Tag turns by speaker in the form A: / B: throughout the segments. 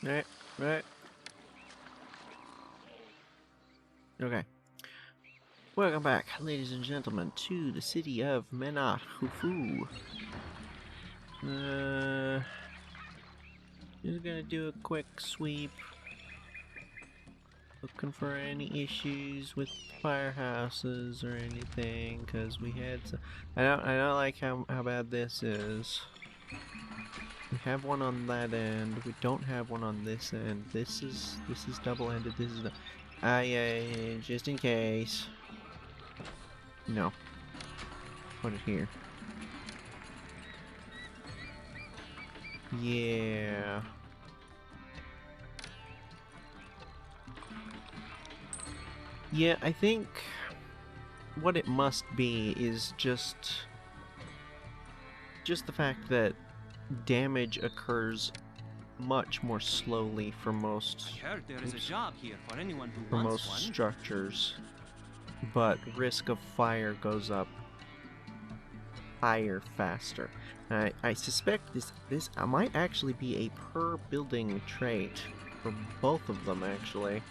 A: Right, right. Okay. Welcome back, ladies and gentlemen, to the city of Menat Hufu. Just gonna do a quick sweep. Looking for any issues with firehouses or anything, because we had some, I don't like how bad this is. We have one on that end. We don't have one on this end. This is double-ended. This is yeah, just in case. No. Put it here. Yeah. Yeah, I think what it must be is just the fact that damage occurs much more slowly for most
B: There is a job here for anyone who wants one.
A: structures, but risk of fire goes up higher faster. I suspect this might actually be a per building trait for both of them, actually,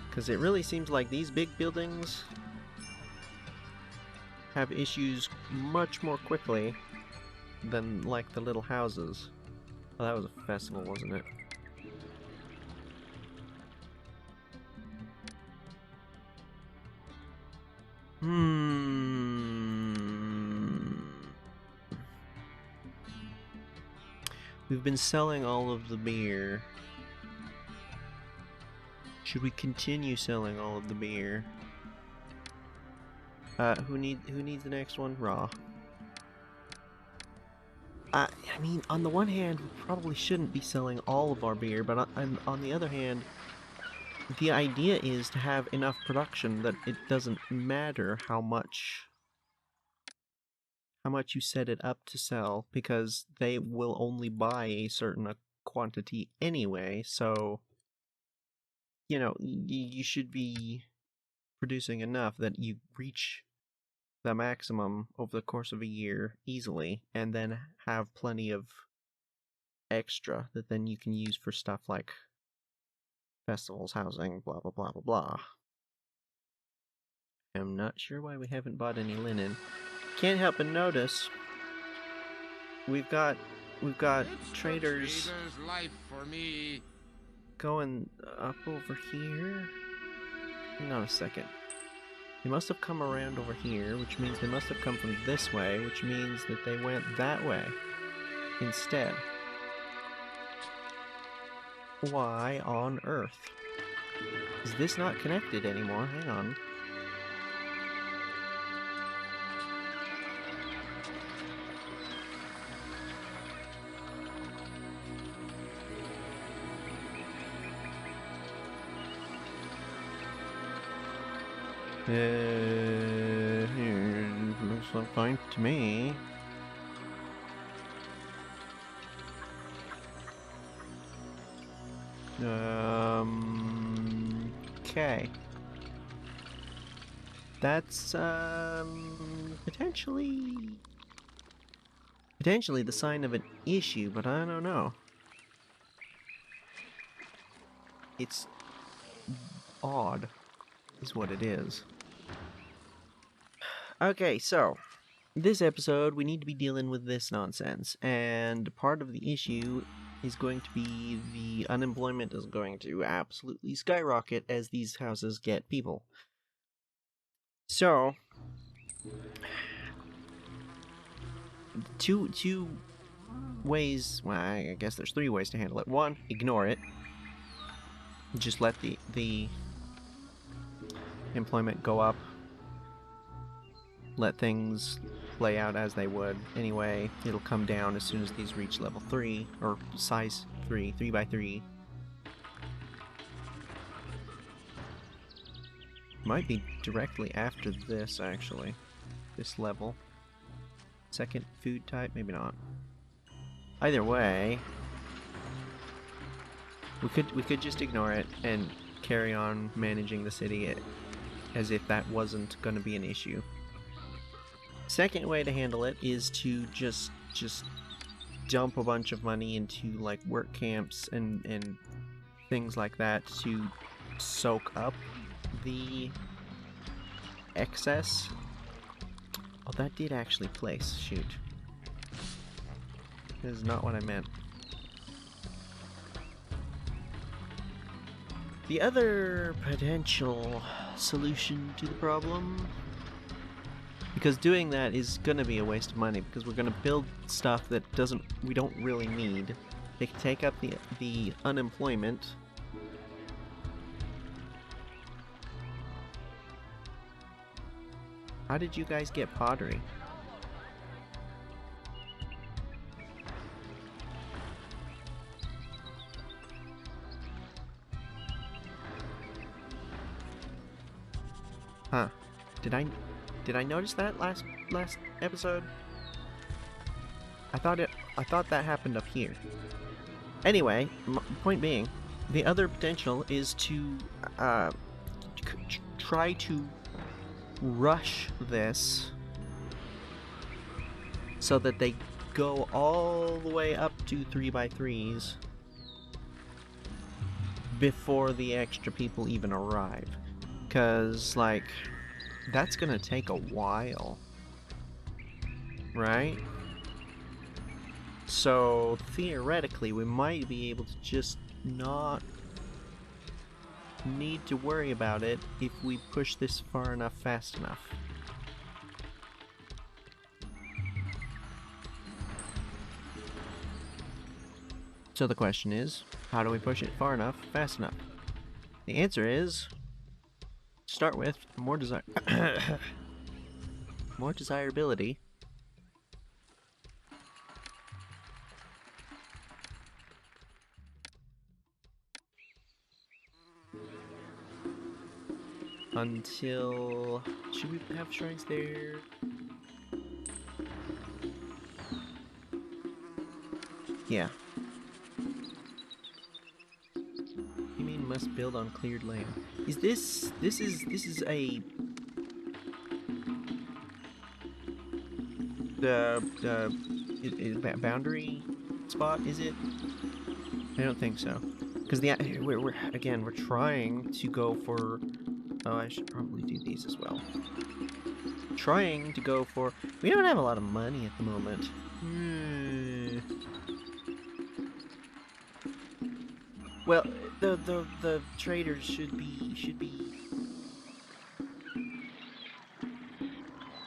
A: because it really seems like these big buildings have issues much more quickly than like the little houses. Oh, that was a festival, wasn't it? We've been selling all of the beer. Should we continue selling all of the beer? Who needs the next one? Raw. I mean, on the one hand, we probably shouldn't be selling all of our beer, but on the other hand, the idea is to have enough production that it doesn't matter how much you set it up to sell, because they will only buy a certain quantity anyway, so, you know, you should be producing enough that you reach the maximum over the course of a year easily, and then have plenty of extra that then you can use for stuff like festivals, housing, blah blah blah blah blah. I'm not sure why we haven't bought any linen. Can't help but notice we've got traders
C: life for me.
A: going up over here. Hang on a second. They must have come around over here, which means they must have come from this way, which means that they went that way instead. Why on earth? Is this not connected anymore? Hang on. Looks like fine to me. Okay. That's, potentially the sign of an issue, but I don't know. It's odd, is what it is. Okay, so, this episode, we need to be dealing with this nonsense, and part of the issue is going to be the unemployment is going to absolutely skyrocket as these houses get people. So, two ways, well, I guess there's three ways to handle it. One, ignore it. Just let the employment go up. Let things play out as they would. Anyway, it'll come down as soon as these reach level 3, or size 3, 3x3. Might be directly after this, actually. This level. Second food type? Maybe not. Either way, we could just ignore it and carry on managing the city as if that wasn't going to be an issue. Second way to handle it is to just dump a bunch of money into like work camps and things like that to soak up the excess. Oh, that did actually place. Shoot. This is not what I meant. The other potential solution to the problem, because doing that is gonna be a waste of money, because we're gonna build stuff that we don't really need. They can take up the unemployment. How did you guys get pottery? Huh. Did I notice that last episode? I thought that happened up here. Anyway, point being, the other potential is to try to rush this so that they go all the way up to 3x3s before the extra people even arrive. Because, like, that's gonna take a while, right? So, theoretically, we might be able to just not need to worry about it if we push this far enough, fast enough. So the question is, how do we push it far enough, fast enough? The answer is, start with more more desirability. Until... should we have shrines there? Yeah. You mean must build on cleared land? Is this is a... the boundary spot, is it? I don't think so. Because we're trying to go for... oh, I should probably do these as well. Trying to go for... we don't have a lot of money at the moment. Well, the traders should be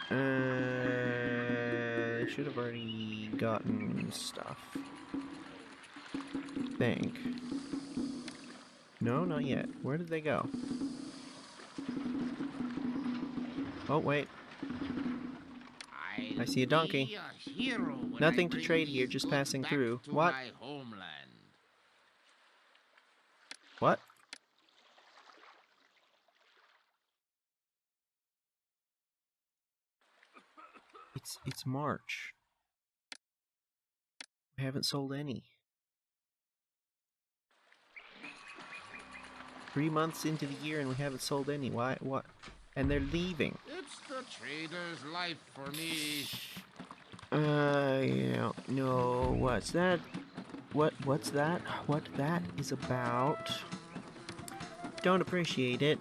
A: they should have already gotten stuff. I think. No, not yet. Where did they go? Oh, wait. I see a donkey. Nothing to trade here, just passing through. What? What? It's March. We haven't sold any. 3 months into the year and we haven't sold any. Why? What? And they're leaving.
C: It's the trader's life for me.
A: You don't know what's that? What's that? What that is about? Don't appreciate it.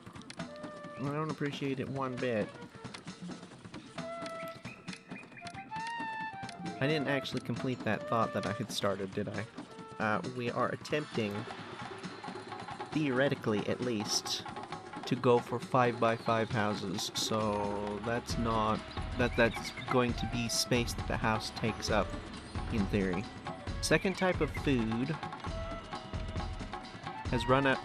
A: I don't appreciate it one bit. I didn't actually complete that thought that I had started, did I? We are attempting, theoretically at least, to go for 5x5 houses, so that's not... that's going to be space that the house takes up, in theory. Second type of food has run out...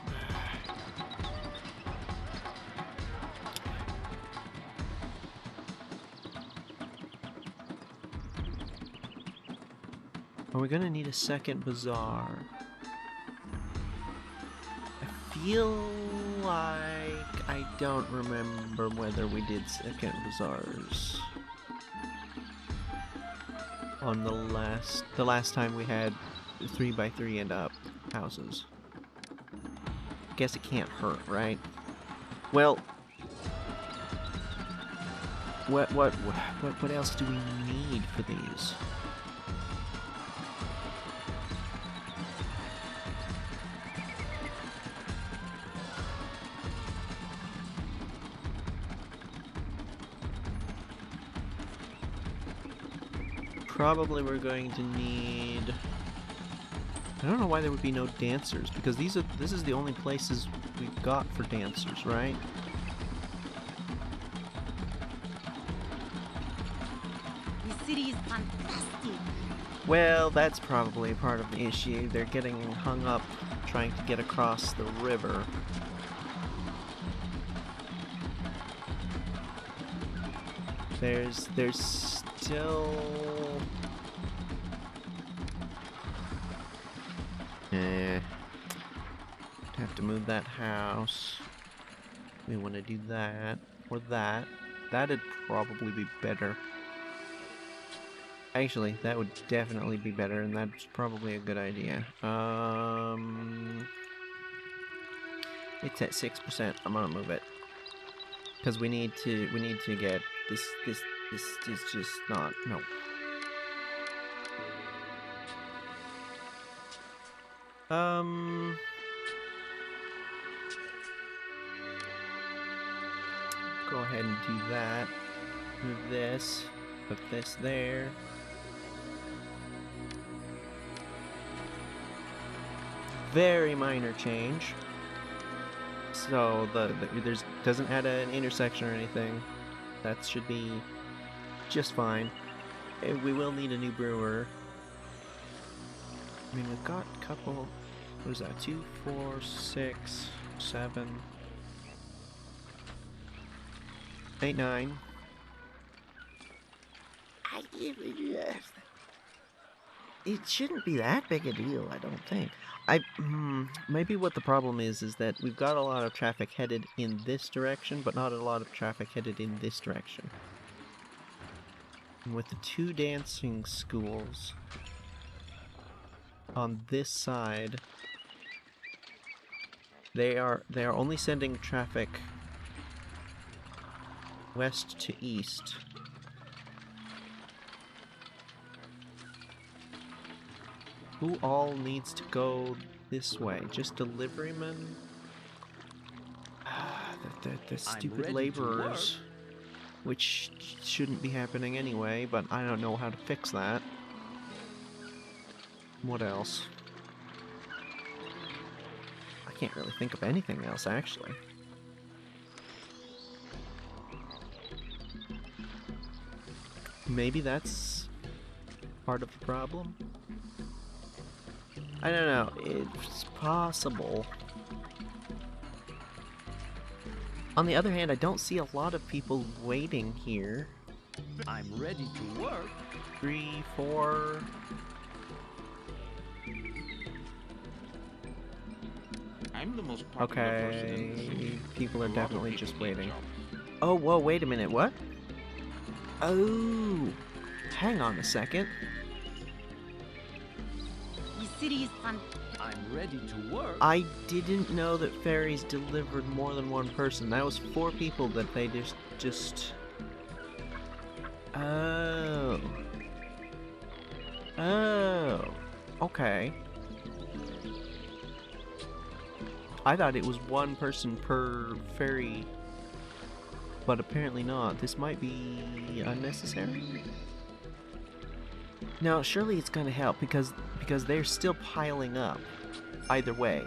A: Are we gonna need a second bazaar? I feel like I don't remember whether we did second bazaars on the last time we had 3x3 and up houses. Guess it can't hurt, right? Well, what else do we need for these? probably we're going to need... I don't know why there would be no dancers, because this is the only places we've got for dancers, right?
D: The city is fantastic.
A: Well, that's probably part of the issue. They're getting hung up trying to get across the river. There's still... Have to move that house. We want to do that. Or that. That'd probably be better. Actually, that would definitely be better, and that's probably a good idea. It's at 6%. I'm gonna move it. Because we need to get this is just not, no. Go ahead and do that. Move this. Put this there. Very minor change. So there's doesn't add an intersection or anything. That should be just fine. We will need a new brewer. I mean, we've got a couple. What is that? 2, 4, 6, 7, 8, 9. It shouldn't be that big a deal, I don't think. Maybe what the problem is that we've got a lot of traffic headed in this direction, but not a lot of traffic headed in this direction. And with the 2 dancing schools on this side, they are only sending traffic west to east. Who all needs to go this way? Just deliverymen? The stupid laborers. Which shouldn't be happening anyway, but I don't know how to fix that. What else? I can't really think of anything else, actually. Maybe that's part of the problem? I don't know, it's possible. On the other hand, I don't see a lot of people waiting here.
B: I'm ready to work.
A: 3, 4...
C: I'm the most popular person in the
A: Okay,
C: city.
A: people are
C: A lot of
A: definitely
C: people
A: just
C: need a
A: waiting.
C: job.
A: Oh, whoa, wait a minute, what? Oh, hang on a second.
D: The city is fantastic.
B: I'm ready to work.
A: I didn't know that ferries delivered more than one person. That was 4 people that they just... Oh. Oh. Okay. I thought it was 1 person per ferry, but apparently not. This might be unnecessary. Now, surely it's going to help because they're still piling up. Either way.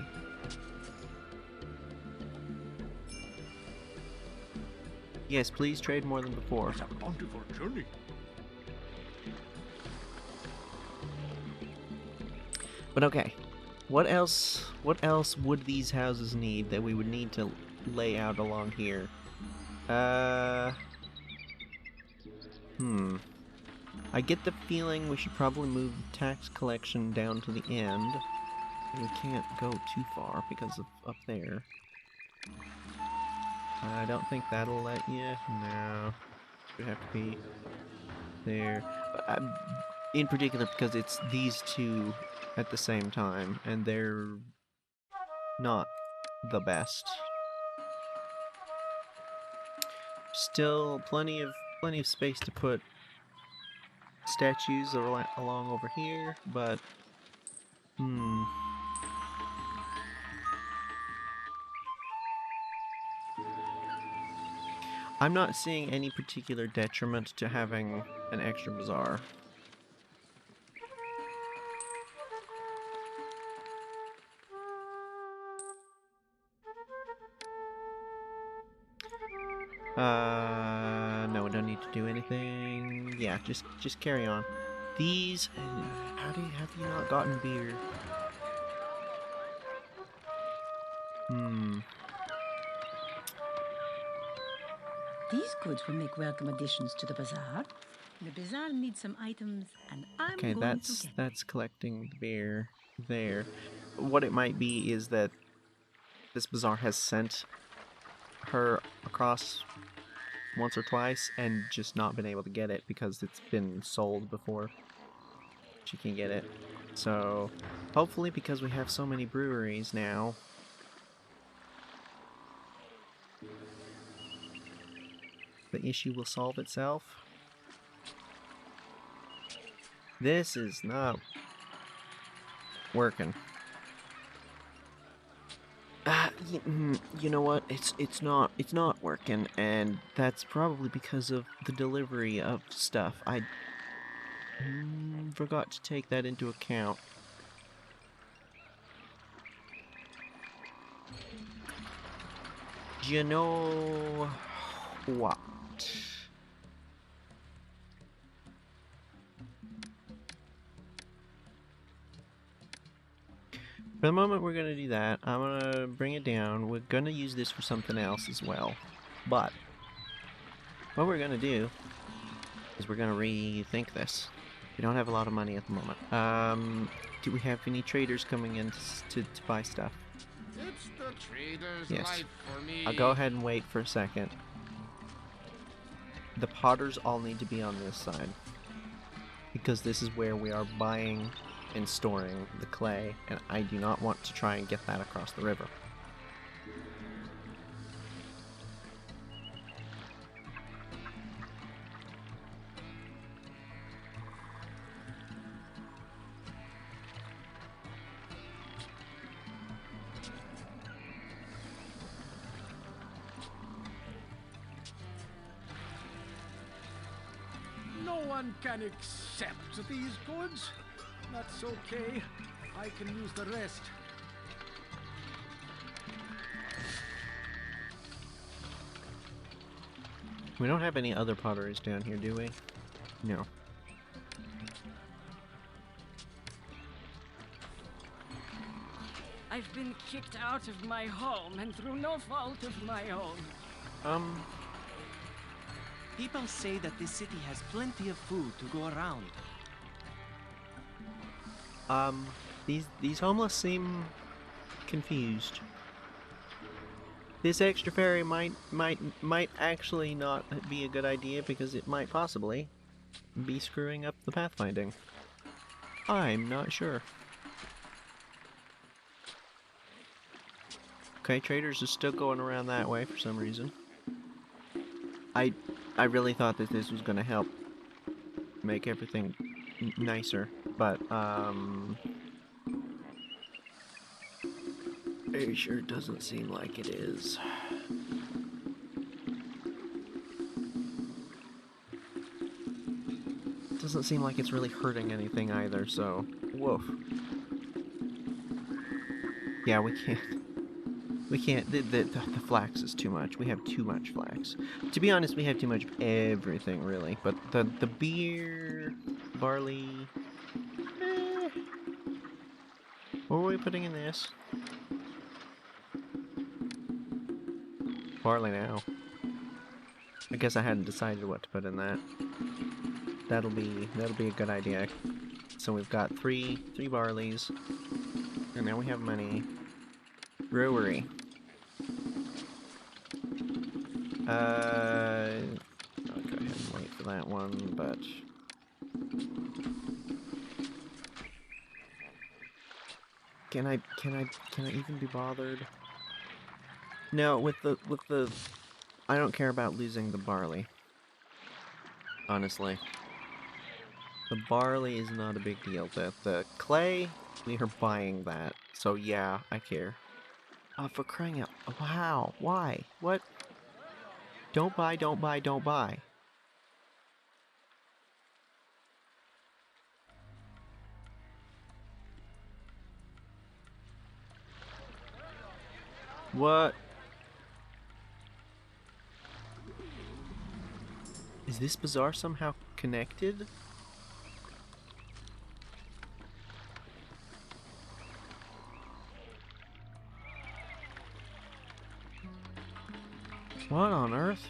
A: Yes, please trade more than before.
C: It's a bountiful journey.
A: But okay. What else would these houses need that we would need to lay out along here? I get the feeling we should probably move the tax collection down to the end. We can't go too far because of up there. I don't think that'll let you. No. It would have to be there. In particular because it's these 2 at the same time, and they're not the best. Still plenty of space to put statues along over here, but I'm not seeing any particular detriment to having an extra bazaar. No, we don't need to do anything. Yeah, just carry on. These, how do you, have you not gotten beer?
D: These goods will make welcome additions to the bazaar. The bazaar needs some items, and I'm
A: Okay,
D: going to get
A: that's collecting the beer there. What it might be is that this bazaar has sent her across once or twice and just not been able to get it because it's been sold before she can get it. So, hopefully because we have so many breweries now, the issue will solve itself. This is not working. You know what? It's not working, and that's probably because of the delivery of stuff. I forgot to take that into account. You know what? For the moment, we're going to do that. I'm going to bring it down. We're going to use this for something else as well. But what we're going to do is we're going to rethink this. We don't have a lot of money at the moment. Do we have any traders coming in to buy stuff?
C: It's the trader's
A: Yes.
C: life for me.
A: I'll go ahead and wait for a second. The potters all need to be on this side, because this is where we are buying and storing the clay, and I do not want to try and get that across the river.
B: No one can accept these goods. That's okay. I can use the rest.
A: We don't have any other potteries down here, do we? No.
E: I've been kicked out of my home, and through no fault of my own.
F: People say that this city has plenty of food to go around.
A: These homeless seem confused. This extra ferry might actually not be a good idea because it might possibly be screwing up the pathfinding. I'm not sure. Okay, traders are still going around that way for some reason. I really thought that this was going to help make everything nicer, but it sure doesn't seem like it is. Doesn't seem like it's really hurting anything either, so woof. Yeah, we can't. We can't. The flax is too much. We have too much flax. To be honest, we have too much of everything, really. But the beer, barley. What were we putting in this? Barley now. I guess I hadn't decided what to put in that. That'll be a good idea. So we've got three barleys, and now we have money. Brewery. I'll go ahead and wait for that one, but can I even be bothered? No, with the I don't care about losing the barley. Honestly. The barley is not a big deal. The clay, we are buying that. So yeah, I care. Oh, for crying out. Wow. Why? What? Don't buy, don't buy, don't buy. What? Is this bazaar somehow connected? What on earth?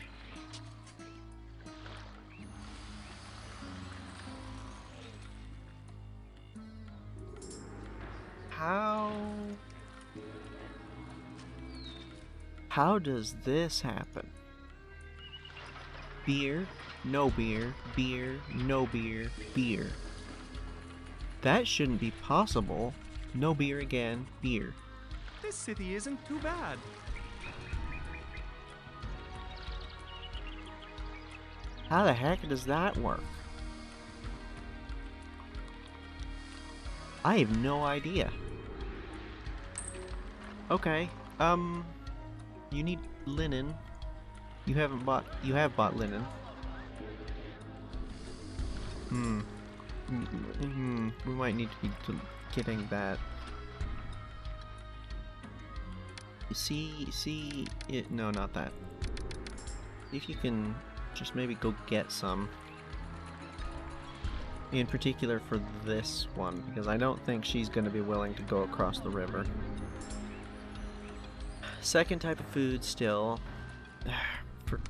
A: How does this happen? Beer, no beer, beer, no beer, beer. That shouldn't be possible. No beer again, beer.
F: This city isn't too bad.
A: How the heck does that work? I have no idea. Okay, you need linen. You have bought linen. We might need to be getting that. See it, no, not that. See if you can just maybe go get some. In particular for this one, because I don't think she's going to be willing to go across the river. Second type of food still. For...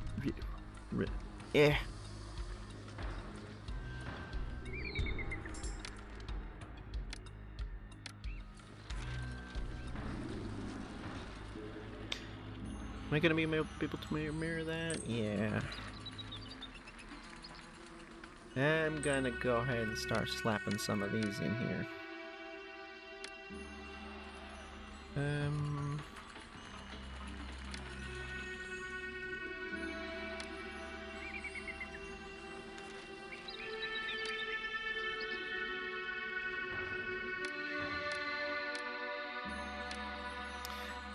A: Eh. Am I going to be able to mirror that? Yeah. I'm gonna go ahead and start slapping some of these in here.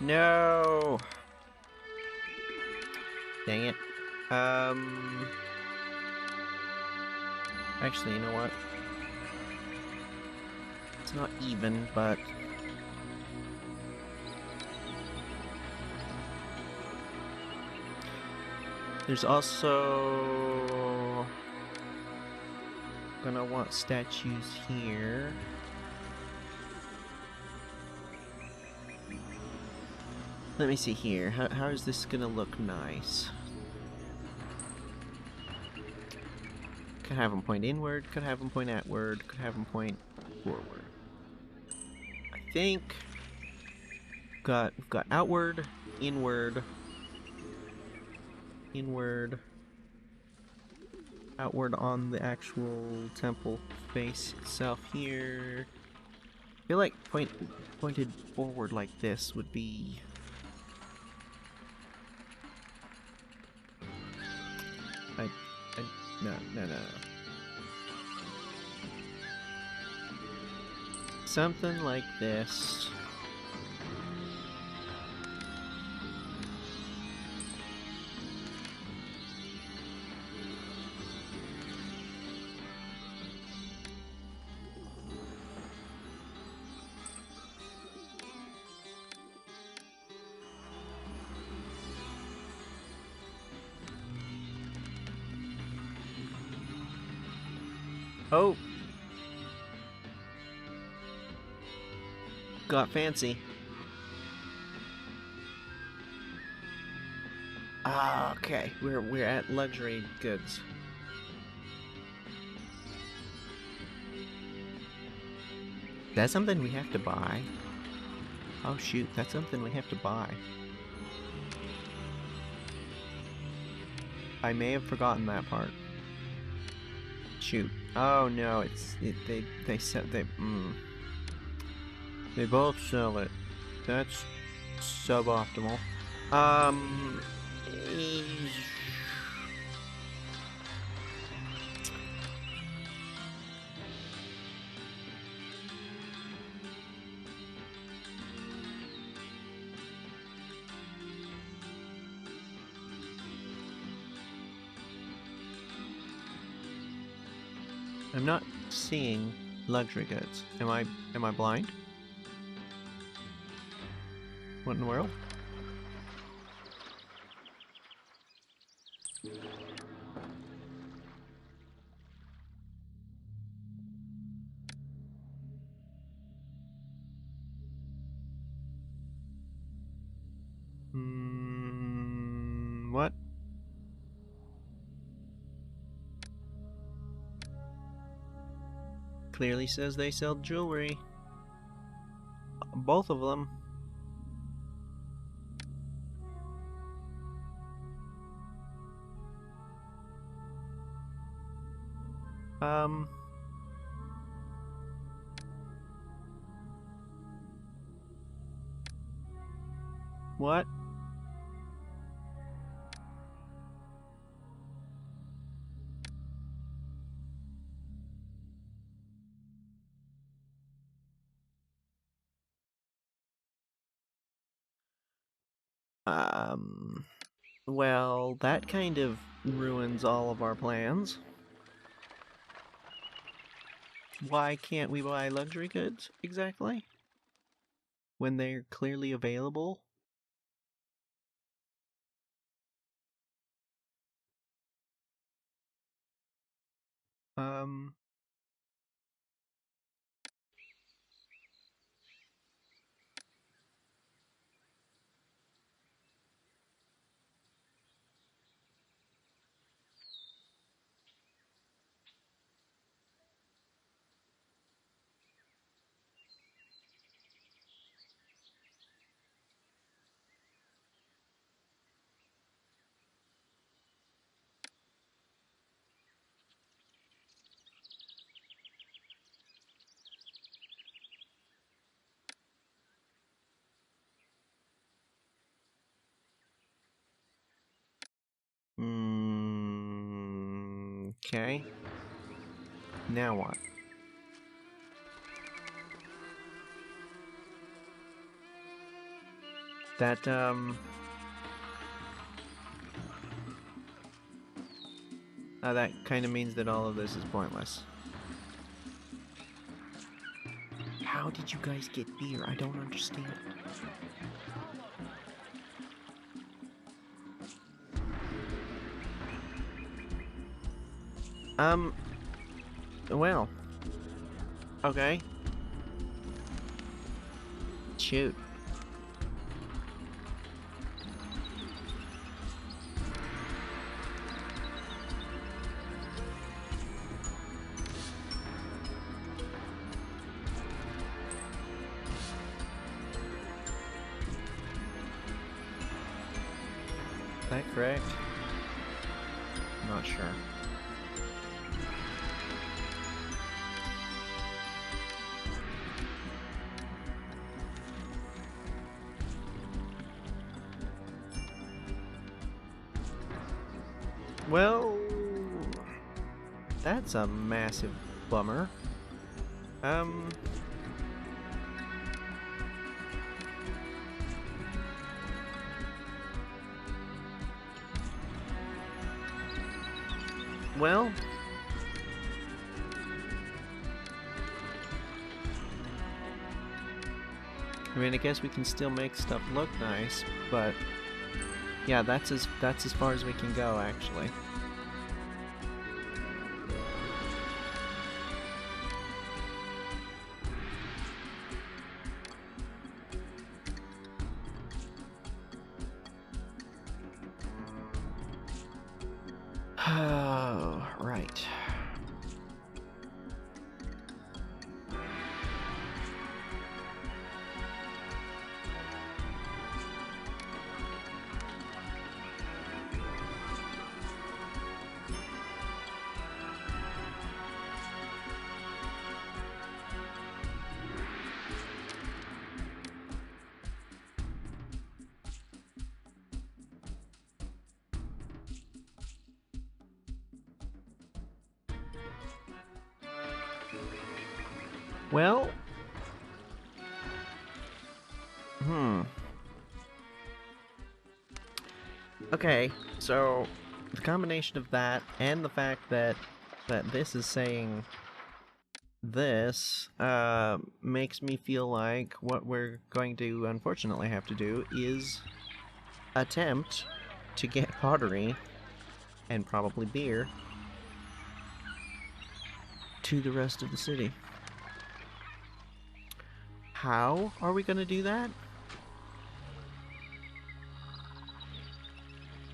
A: No! Dang it. Actually, you know what? It's not even, but... There's also... Gonna want statues here. Let me see here. How is this gonna look nice? Could have them point inward, could have them point outward, could have them point forward. I think we've got outward, inward, inward, outward on the actual temple face itself here. I feel like pointed forward like this would be... No. Something like this. Oh! Got fancy. Ah, okay. We're at luxury goods. That's something we have to buy. Oh shoot, that's something we have to buy. I may have forgotten that part. Shoot. Oh no, they said they both sell it. That's suboptimal. I'm not seeing luxury goods. Am I blind? What in the world? clearly says they sell jewelry. Both of them. What? Well, that kind of ruins all of our plans. Why can't we buy luxury goods, exactly? When they're clearly available? Um... Okay. Now what? That, that kind of means that all of this is pointless. How did you guys get beer? I don't understand. Well. Okay. Shoot. Is that correct? I'm not sure. Well, that's a massive bummer. Well, I mean, I guess we can still make stuff look nice, but yeah, that's as far as we can go, actually. Oh, right. Well, okay, so the combination of that and the fact that this is saying this makes me feel like what we're going to unfortunately have to do is attempt to get pottery and probably beer to the rest of the city. How are we going to do that?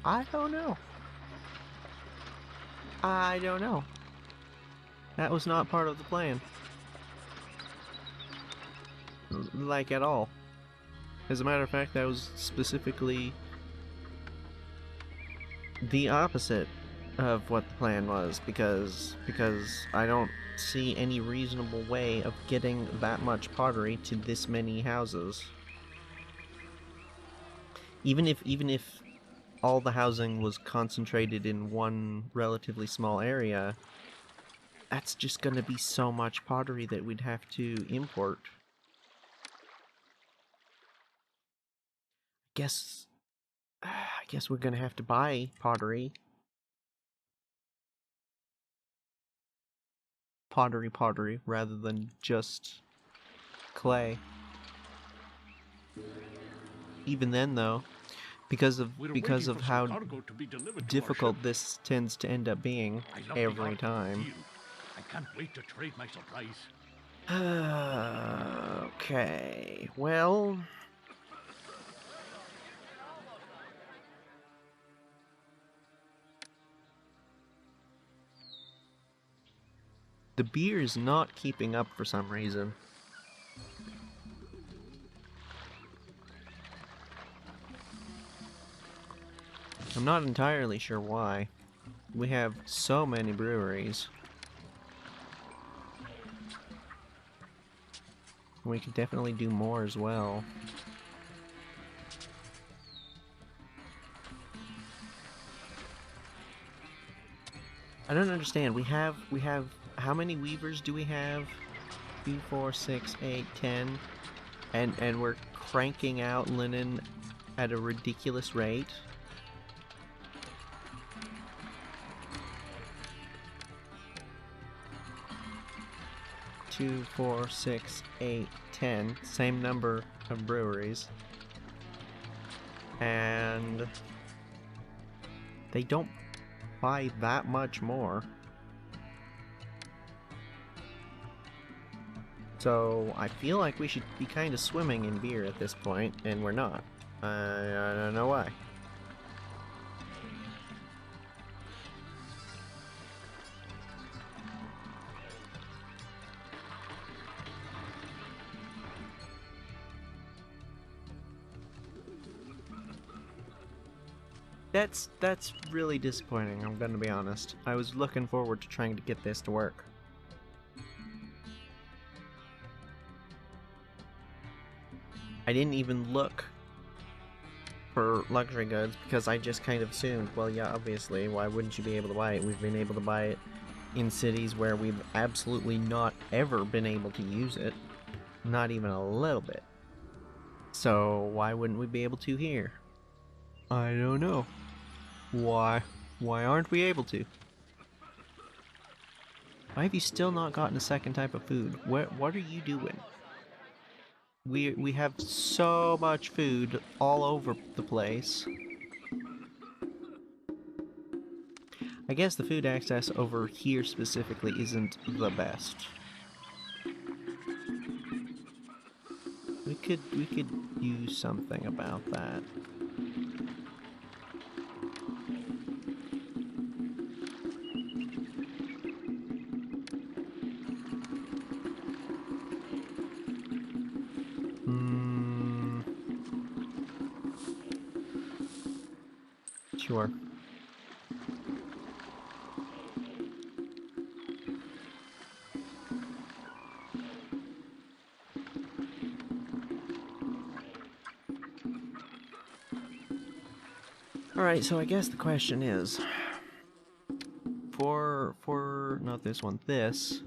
A: I don't know. I don't know. That was not part of the plan. like at all. As a matter of fact, that was specifically the opposite of what the plan was, because I don't see any reasonable way of getting that much pottery to this many houses. Even if all the housing was concentrated in one relatively small area, that's just gonna be so much pottery that we'd have to import. I guess we're gonna have to buy pottery. Pottery, rather than just clay. Even then, though, because of how difficult this tends to end up being every time.
B: I can't wait to trade my supplies.
A: Okay, well... the beer is not keeping up for some reason. I'm not entirely sure why. We have so many breweries. We could definitely do more as well. I don't understand. We have how many weavers do we have? 2, 4, 6, 8, 10. And we're cranking out linen at a ridiculous rate. Two, 4, 6, 8, 10. Same number of breweries. And they don't buy that much more. So I feel like we should be kind of swimming in beer at this point, and we're not. I don't know why. That's really disappointing, I'm gonna be honest. I was looking forward to trying to get this to work. I didn't even look for luxury goods because I just kind of assumed, well, yeah, obviously, why wouldn't you be able to buy it? We've been able to buy it in cities where we've absolutely not ever been able to use it. Not even a little bit. So why wouldn't we be able to here? I don't know. Why aren't we able to? Why have you still not gotten a second type of food? What are you doing? We have so much food all over the place. I guess the food access over here specifically isn't the best. We could do something about that. Sure. Alright, so I guess the question is, for not this one, this,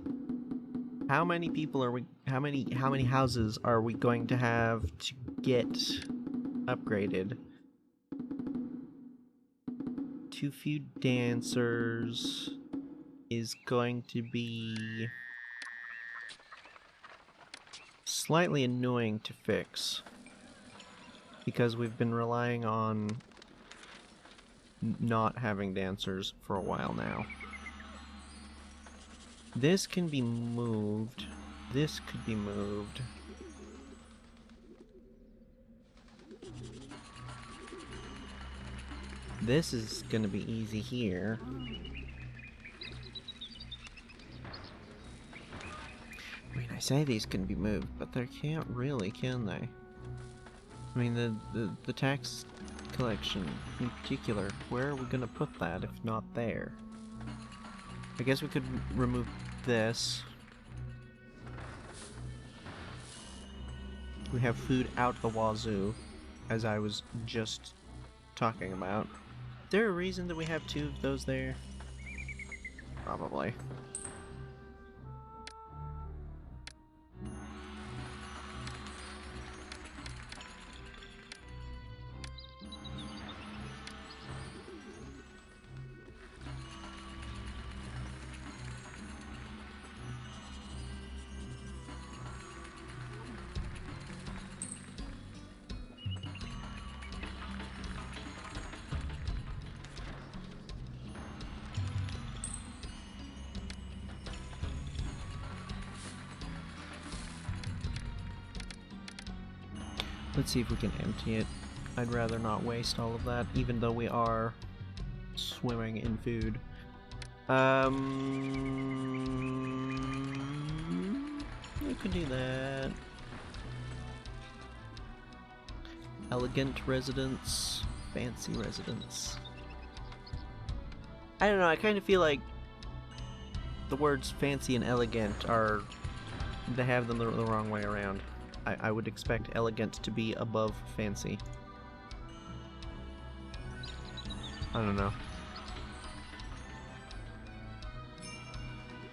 A: how many people are we, how many houses are we going to have to get upgraded? Too few dancers is going to be slightly annoying to fix, because we've been relying on not having dancers for a while now. This can be moved. This could be moved. This is gonna be easy here. mean, I say these can be moved, but they can't really, can they? I mean, the tax collection in particular, where are we gonna put that if not there? I guess we could remove this. We have food out the wazoo, as I was just talking about. Is there a reason that we have 2 of those there? Probably. Let's see if we can empty it. I'd rather not waste all of that, even though we are swimming in food. We could do that. Elegant residence, fancy residence. I don't know, I kind of feel like the words fancy and elegant are... they have them the wrong way around. I would expect elegant to be above fancy. I don't know.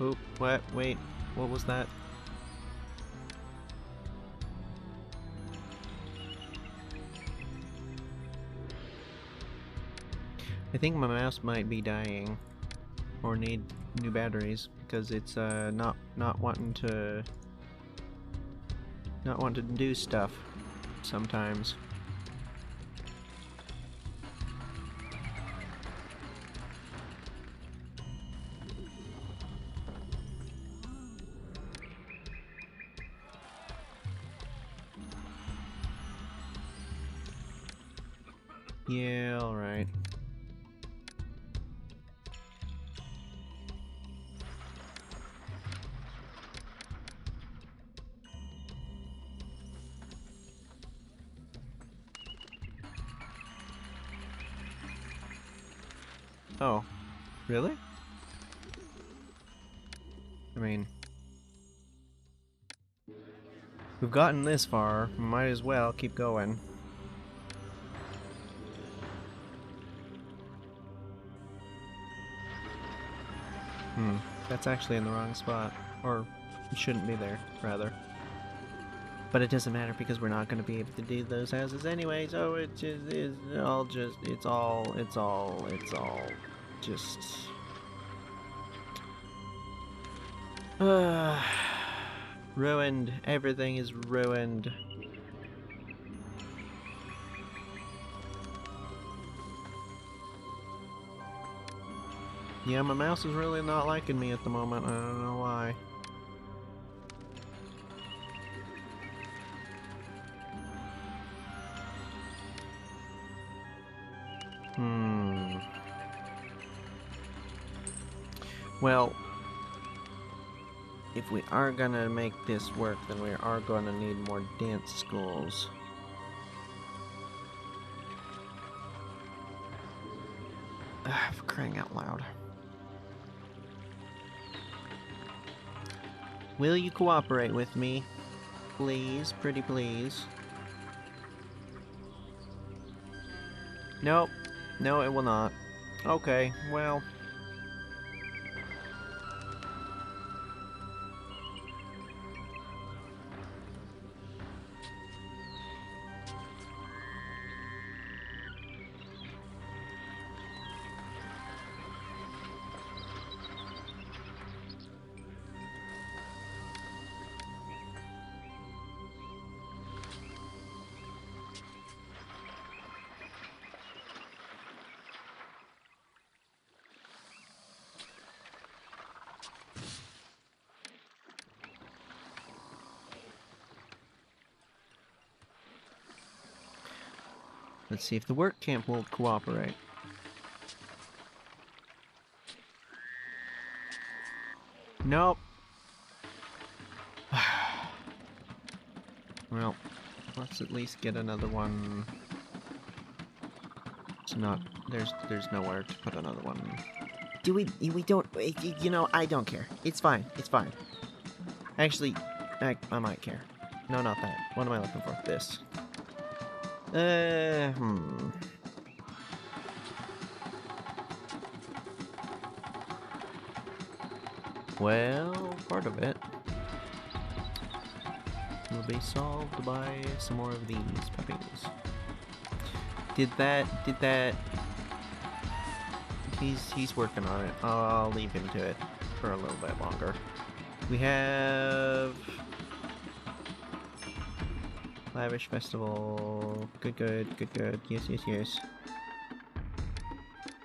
A: Oop, what? Wait, what was that? I think my mouse might be dying, or need new batteries, because it's not wanting to do stuff sometimes. Yeah, all right. Oh, really? I mean, we've gotten this far, might as well keep going. That's actually in the wrong spot. Or, it shouldn't be there, rather. But it doesn't matter because we're not going to be able to do those houses anyway, so it just is all just, it's all just... ruined. Everything is ruined. Yeah, my mouse is really not liking me at the moment. I don't know why. Well, if we are gonna make this work, then we are gonna need more dance schools. For crying out loud. Will you cooperate with me? Please, pretty please. Nope. No, it will not. Okay, well... Let's see if the work camp will cooperate. Nope. Let's at least get another one. It's not. There's nowhere to put another one. Do we? We don't. You know, I don't care. It's fine. It's fine. Actually, I might care. No, not that. What am I looking for? This. Well, part of it will be solved by some more of these puppies. Did that... He's working on it. I'll leave him to it for a little bit longer. We have... Lavish Festival. Good. Yes.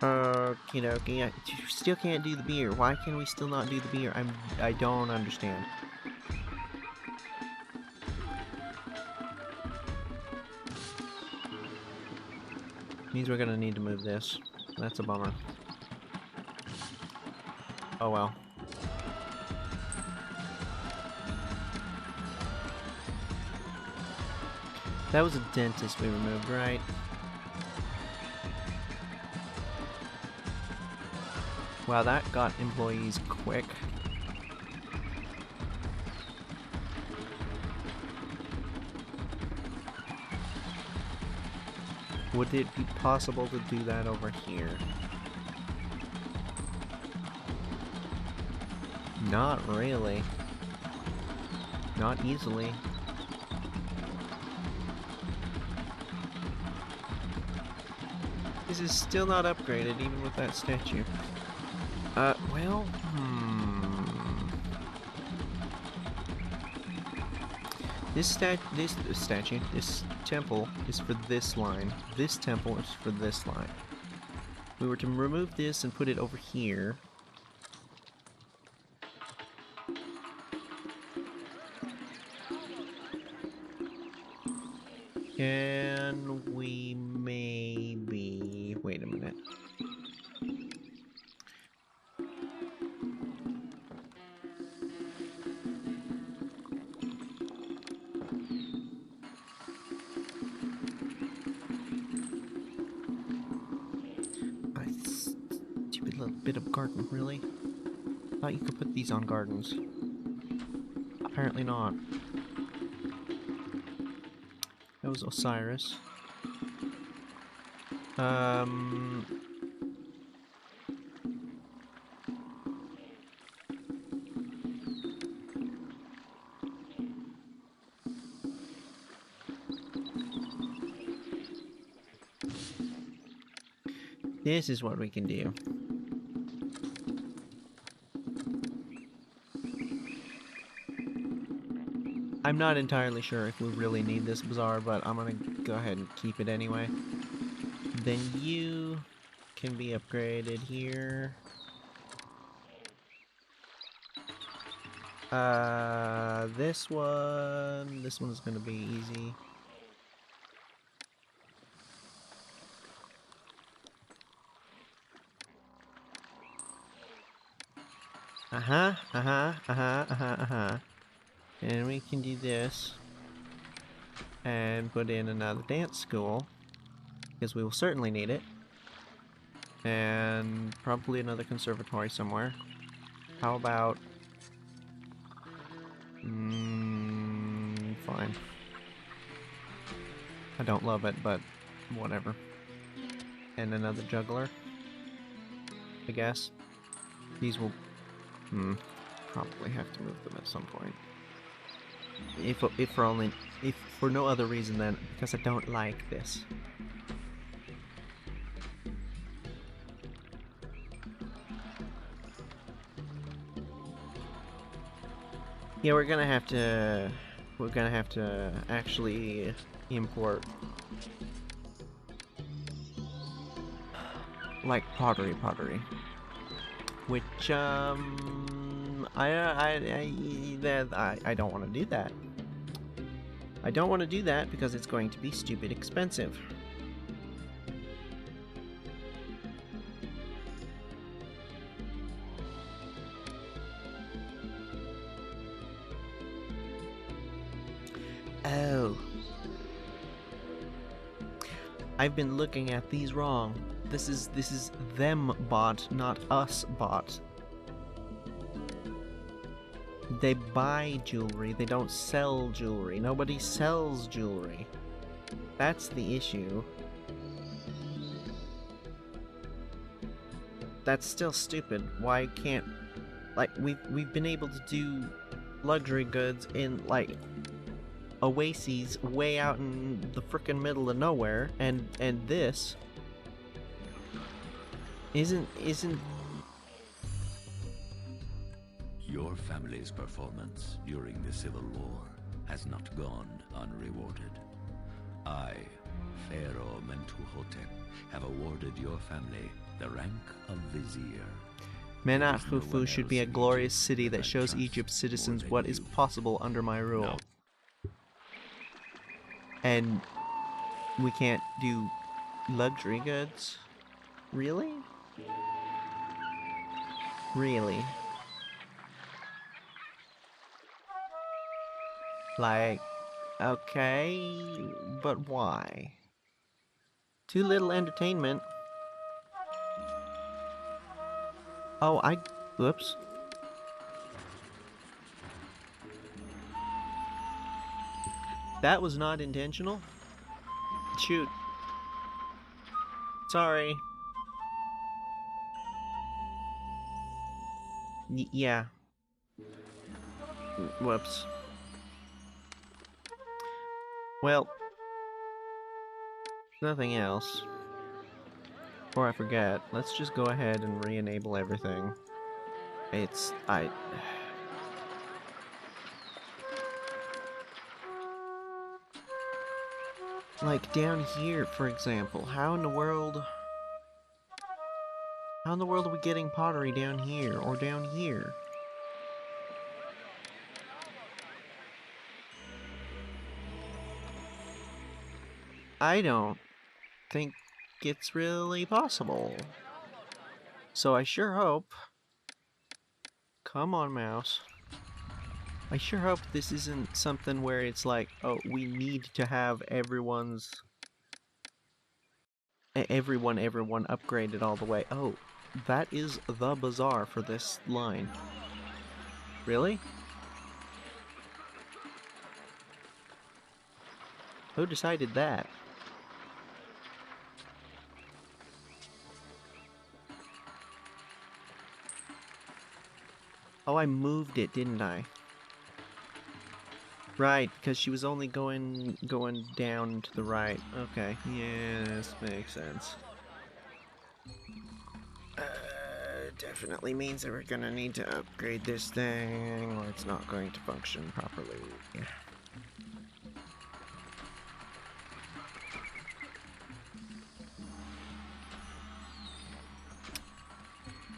A: Okie dokie. I still can't do the beer. Why can we still not do the beer? I don't understand. Means we're gonna need to move this. That's a bummer. Oh well. That was a dentist we removed, right? Wow, that got employees quick. Would it be possible to do that over here? Not really. Not easily. This is still not upgraded, even with that statue. Well, This temple is for this line. This temple is for this line. If we were to remove this and put it over here. Can we maybe... Wait a minute. Stupid little bit of garden, really? Thought you could put these on gardens. Apparently not. That was Osiris. This is what we can do. I'm not entirely sure if we really need this bazaar, but I'm gonna go ahead and keep it anyway. Then you can be upgraded here. This one is gonna be easy. And we can do this. And put in another dance school. Because we will certainly need it. And probably another conservatory somewhere. How about... fine. I don't love it, but whatever. And another juggler. I guess. These will... probably have to move them at some point. If for no other reason than because I don't like this. Yeah, we're gonna have to actually import like pottery, which I don't want to do that. I don't want to do that because it's going to be stupid expensive. Oh. I've been looking at these wrong. This is them bot, not us bot. They buy jewelry, they don't sell jewelry. Nobody sells jewelry. That's the issue. That's still stupid. Why can't, like, we've been able to do luxury goods in, like, oases way out in the frickin' middle of nowhere, and this isn't.
G: Your family's performance during the Civil War has not gone unrewarded. I, Pharaoh and Hotep, have awarded your family the rank of Vizier.
A: Menat Khufu should be a glorious city that shows Egypt's citizens what is possible under my rule. And we can't do luxury goods? Really? Really? Like, okay, but why? Too little entertainment. Oh, whoops. That was not intentional. Shoot. Sorry. Yeah. Whoops. Well, nothing else. Before I forget, let's just go ahead and re-enable everything. Like down here, for example, how in the world are we getting pottery down here or down here? I don't think it's really possible. So I sure hope. Come on, mouse. I sure hope this isn't something where it's like, oh, we need to have everyone upgraded all the way. Oh, that is the bazaar for this line. Really? Who decided that? Oh, I moved it, didn't I? Right, because she was only going down to the right. Okay, yes, makes sense. Definitely means that we're gonna need to upgrade this thing, or it's not going to function properly.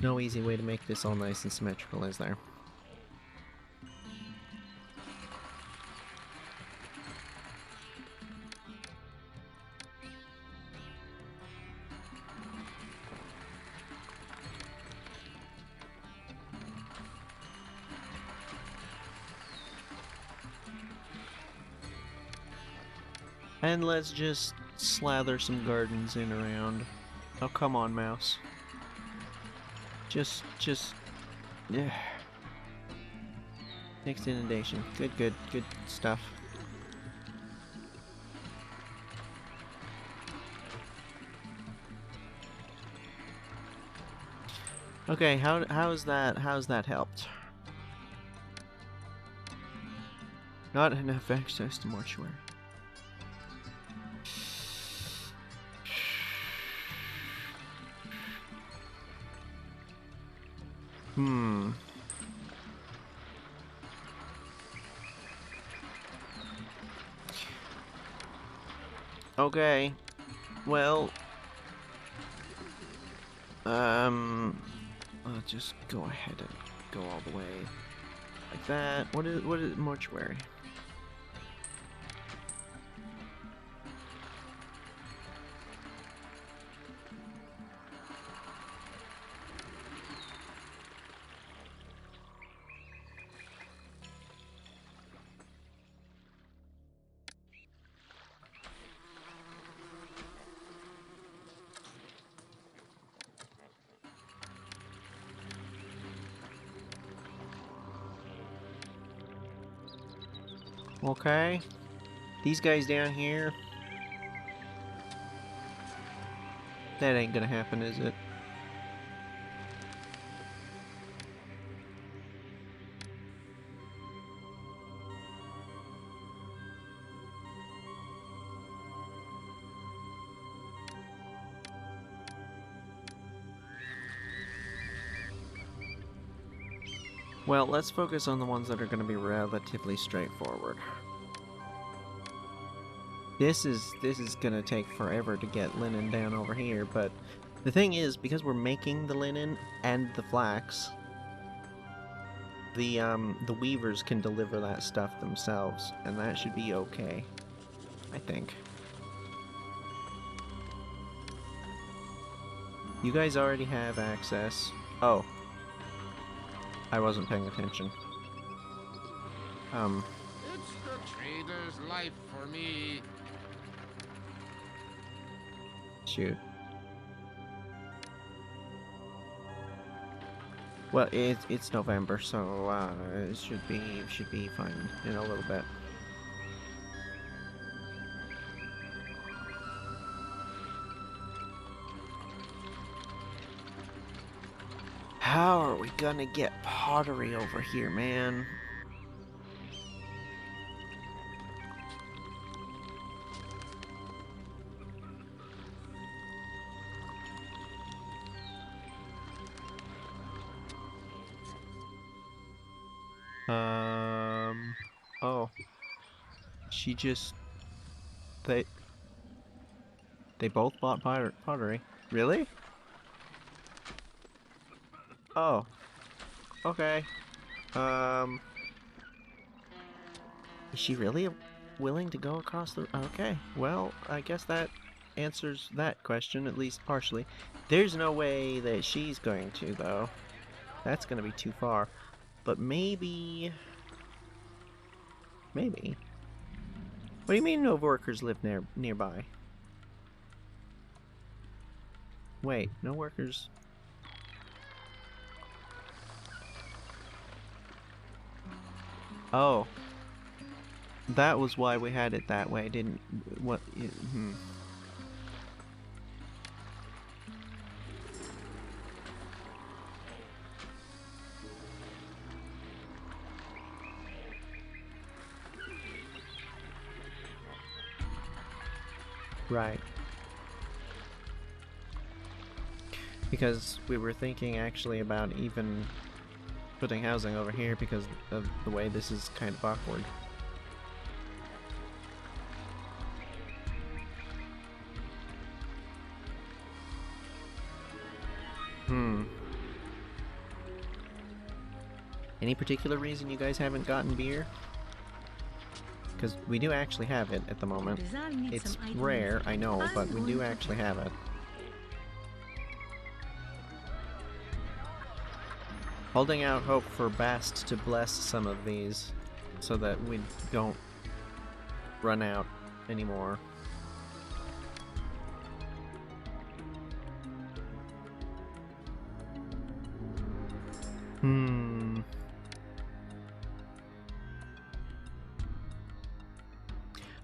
A: No easy way to make this all nice and symmetrical, is there? And let's just slather some gardens in around. Oh, come on, mouse. Just, yeah. Next inundation. Good stuff. Okay, how's that helped? Not enough access to mortuary. Okay. Well, I'll just go ahead and go all the way like that. What is mortuary? Okay. These guys down here. That ain't gonna happen, is it? Well, let's focus on the ones that are going to be relatively straightforward. This is going to take forever to get linen down over here, but the thing is, because we're making the linen and the flax, the weavers can deliver that stuff themselves, and that should be okay, I think. You guys already have access. Oh. I wasn't paying attention.
C: It's the trader's life for me.
A: Shoot. Well, it's November, so it should be fine in a little bit. How are we gonna get pottery over here, man? Oh. She just... They both bought pottery. Really? Oh. Okay. Is she really willing to go across the... Okay, well, I guess that answers that question, at least partially. There's no way that she's going to, though. That's gonna be too far. But maybe... Maybe. What do you mean no workers live nearby? Wait, no workers... Oh. That was why we had it that way, didn't... What... Right. Because we were thinking actually about even putting housing over here because of the way this is kind of awkward. Any particular reason you guys haven't gotten beer? Because we do actually have it at the moment. It's rare, I know, but we do actually have it. Holding out hope for Bast to bless some of these so that we don't run out anymore.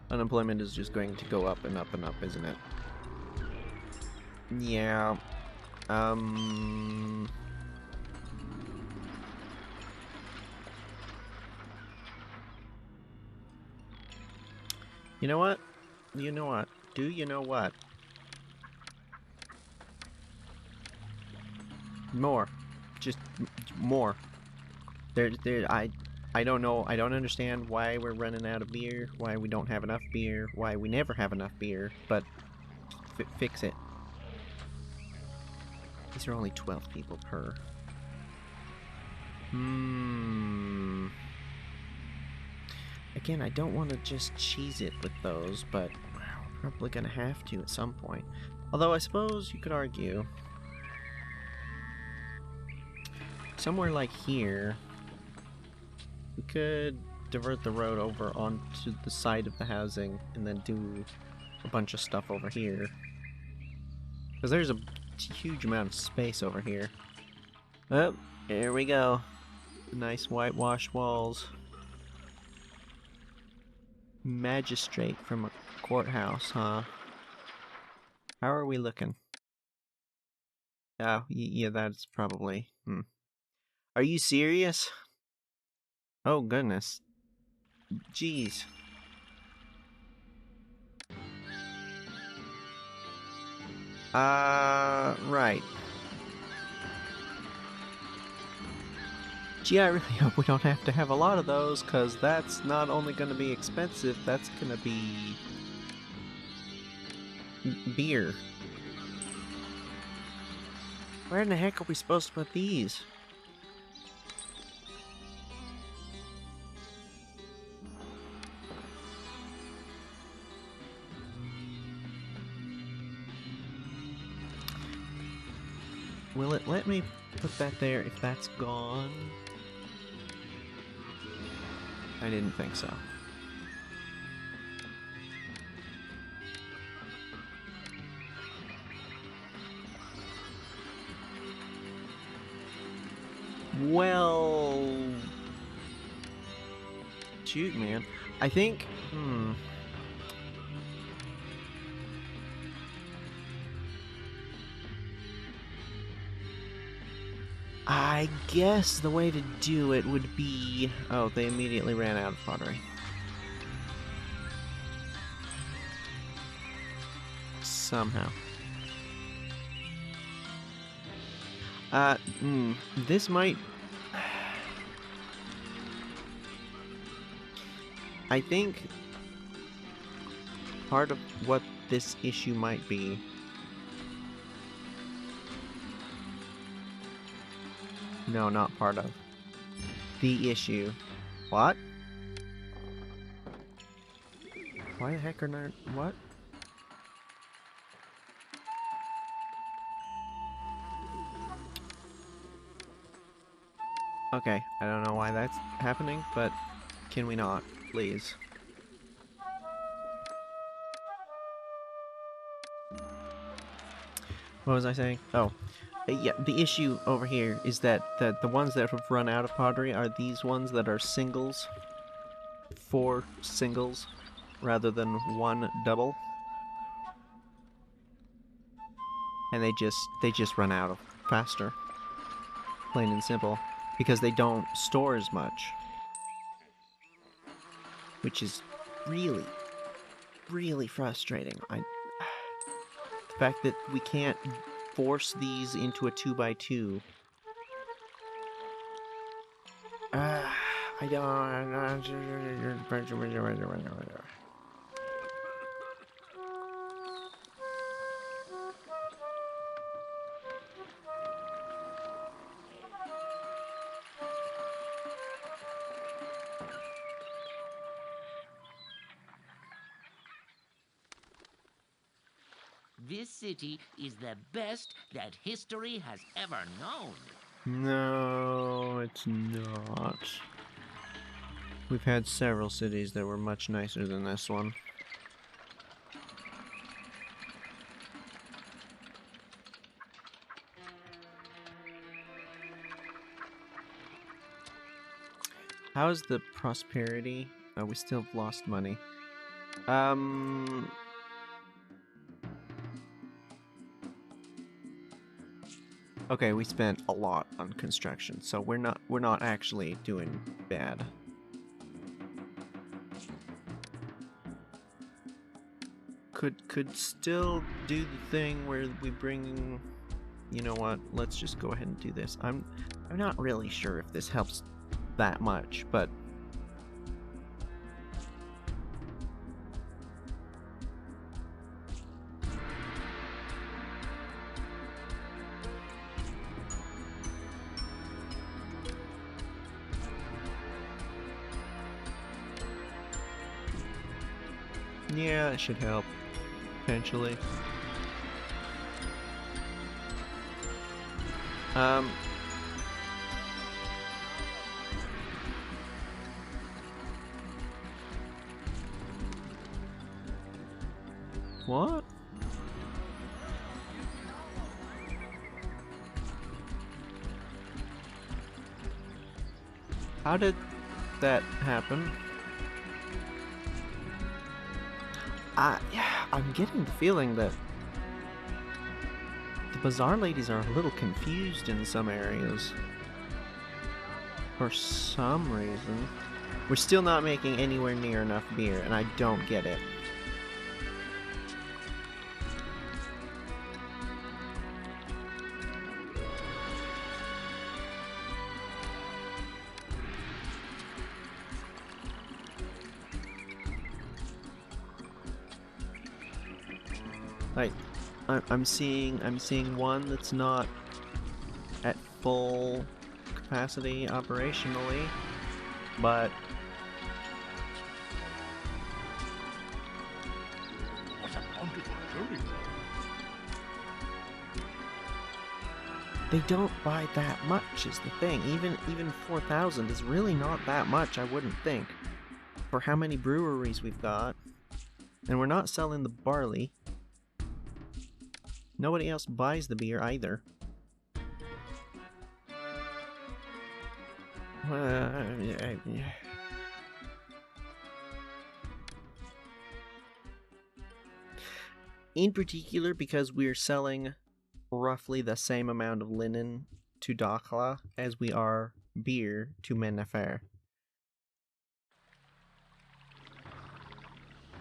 A: Unemployment is just going to go up and up and up, isn't it? Yeah. You know what? You know what? Do you know what? More. Just more. I don't know. I don't understand why we're running out of beer, why we don't have enough beer, why we never have enough beer, but fix it. These are only 12 people per. Again, I don't want to just cheese it with those, but we're probably going to have to at some point. Although I suppose you could argue somewhere like here, we could divert the road over onto the side of the housing and then do a bunch of stuff over here. Because there's a huge amount of space over here. Oh, here we go. Nice whitewashed walls. Magistrate from a courthouse, huh? How are we looking? Oh, yeah, that's probably... Are you serious? Oh, goodness. Jeez. Right. Gee, I really hope we don't have to have a lot of those, because that's not only going to be expensive, that's going to be... beer. Where in the heck are we supposed to put these? Will it let me put that there if that's gone? I didn't think so. Well... shoot, man. I think... I guess the way to do it would be... Oh, they immediately ran out of pottery. Somehow. This might... I think part of what this issue might be... No, not part of. The issue. What? Why the heck are not... What? Okay, I don't know why that's happening, but can we not, please? What was I saying? Oh, yeah, the issue over here is that the ones that have run out of pottery are these ones that are singles. 4 singles, rather than 1 double. And they just run out of faster. Plain and simple. Because they don't store as much. Which is really, really frustrating. The fact that we can't force these into a 2x2. I don't...
H: This city is the best that history has ever known.
A: No, it's not. We've had several cities that were much nicer than this one. How's the prosperity? Oh, we still have lost money. Okay, we spent a lot on construction, so we're not actually doing bad. Could still do the thing where we bring... You know what? Let's just go ahead and do this. I'm not really sure if this helps that much, but... yeah, it should help. Potentially. What? How did that happen? I'm getting the feeling that the bazaar ladies are a little confused in some areas. For some reason. We're still not making anywhere near enough beer, and I don't get it. Like, I'm seeing one that's not at full capacity operationally, but
B: What a bountiful journey.
A: they don't buy that much is the thing. Even 4,000 is really not that much, I wouldn't think, for how many breweries we've got. And we're not selling the barley. Nobody else buys the beer either. In particular, because we're selling roughly the same amount of linen to Dakhla as we are beer to Mennefer.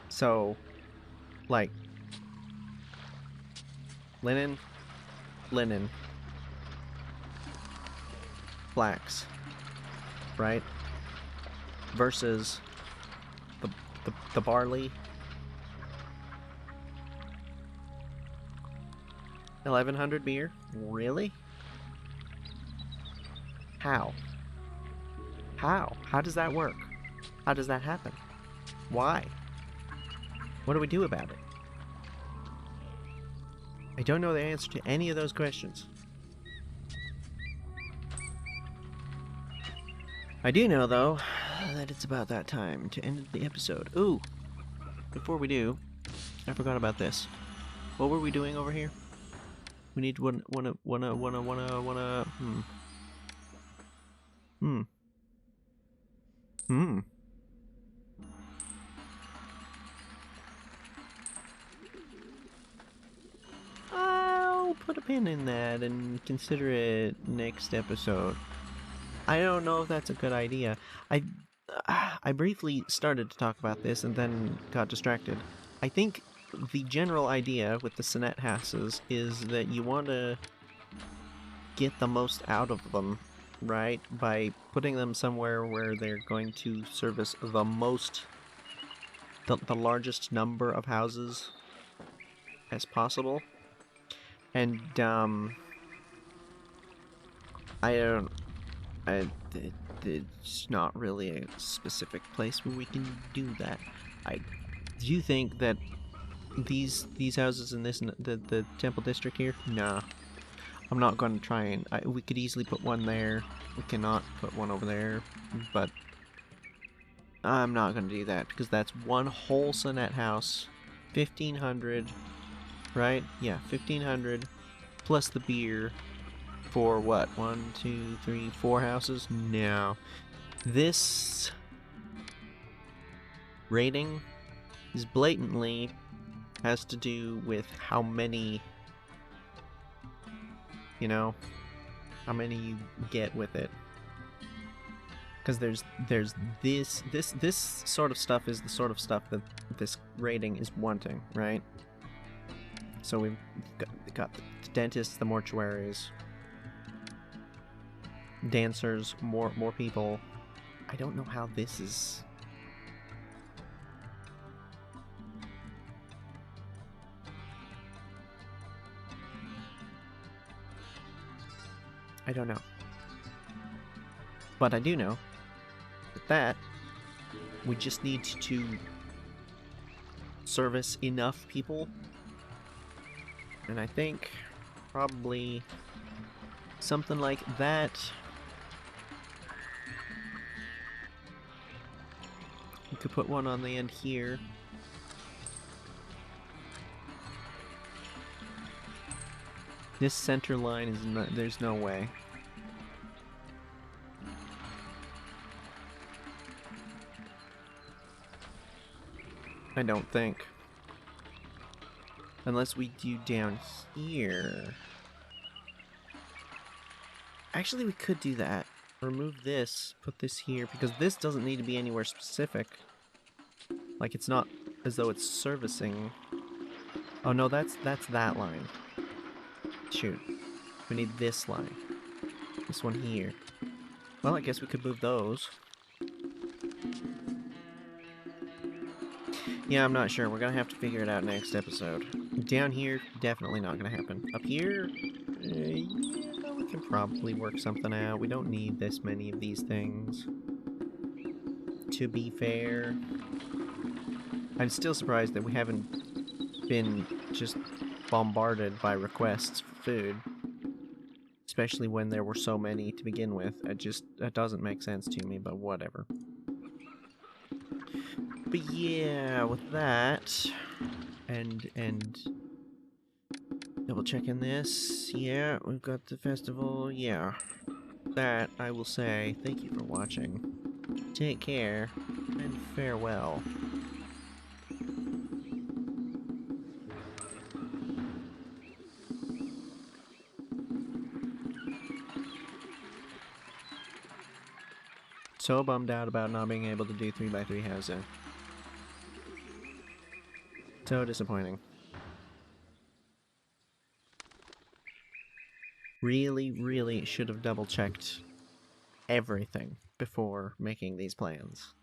A: So, like, linen, flax, right? Versus the barley. 1,100 beer? Really? How? How does that work? How does that happen? Why? What do we do about it? I don't know the answer to any of those questions. I do know, though, that it's about that time to end the episode. Ooh! Before we do, I forgot about this. What were we doing over here? We need wanna. I'll put a pin in that and consider it next episode. I don't know if that's a good idea. I briefly started to talk about this and then got distracted. I think the general idea with the Sonnet houses is that you want to get the most out of them, right? By putting them somewhere where they're going to service the largest number of houses as possible. And, it's not really a specific place where we can do that. Do you think that these houses in the temple district here? Nah. I'm not going to try and... we could easily put one there. We cannot put one over there. But I'm not going to do that, because that's one whole sonnet house. 1,500, right? Yeah, 1,500 plus the beer for what? 1, 2, 3, 4 houses? No. This rating is blatantly has to do with how many, you know, how many you get with it. Because there's this sort of stuff is the sort of stuff that this rating is wanting, right? So we've got the dentists, the mortuaries, dancers, more people. I don't know how this is. I don't know. But I do know that we just need to service enough people. And I think probably something like that. We could put one on the end here. This center line is not, there's no way. I don't think. Unless we do down here. Actually, we could do that. Remove this, put this here, because this doesn't need to be anywhere specific. Like, it's not as though it's servicing. Oh no, that's that line. Shoot. We need this line. This one here. Well, I guess we could move those. Yeah, I'm not sure. We're gonna have to figure it out next episode. Down here, definitely not gonna happen. Up here, yeah, we can probably work something out. We don't need this many of these things. To be fair. I'm still surprised that we haven't been just bombarded by requests for food. Especially when there were so many to begin with. It doesn't make sense to me, but whatever. But yeah, with that, and double checking this, yeah, we've got the festival, yeah. That, I will say, thank you for watching. Take care, and farewell. So bummed out about not being able to do 3x3 housing. So disappointing. Really should have double checked everything before making these plans.